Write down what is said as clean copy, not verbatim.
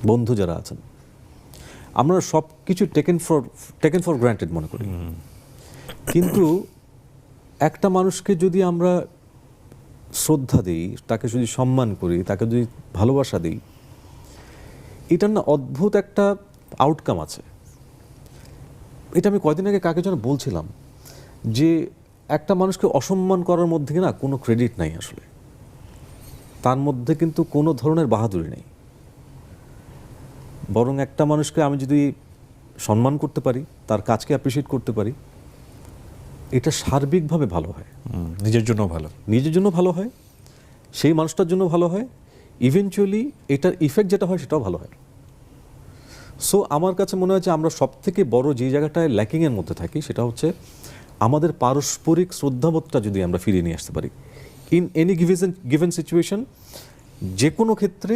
বন্ধু যারা আছেন, আমরা সব কিছু টেকেন ফর গ্রান্টেড মনে করি। কিন্তু একটা মানুষকে যদি আমরা শ্রদ্ধা দিই, তাকে যদি সম্মান করি, তাকে যদি ভালোবাসা দিই, এটার না অদ্ভুত একটা আউটকাম আছে। এটা আমি কয়দিন আগে কাকে যেন বলছিলাম যে একটা মানুষকে অসম্মান করার মধ্যে না কোনো ক্রেডিট নাই আসলে, তার মধ্যে কিন্তু কোনো ধরনের বাহাদুরি নেই। বরং একটা মানুষকে আমি যদি সম্মান করতে পারি, তার কাজকে অ্যাপ্রিসিয়েট করতে পারি, এটা সার্বিকভাবে ভালো হয়। নিজের জন্য ভালো, নিজের জন্য ভালো হয়, সেই মানুষটার জন্য ভালো হয়, ইভেনচুয়ালি এটার ইফেক্ট যেটা হয় সেটাও ভালো হয়। সো আমার কাছে মনে হয় যে আমরা সবথেকে বড় যে জায়গাটায় ল্যাকিংয়ের মধ্যে থাকি সেটা হচ্ছে আমাদের পারস্পরিক শ্রদ্ধাবোধটা যদি আমরা ফিরিয়ে নিয়ে আসতে পারি ইন এনি গিভেন সিচুয়েশন, যে কোনো ক্ষেত্রে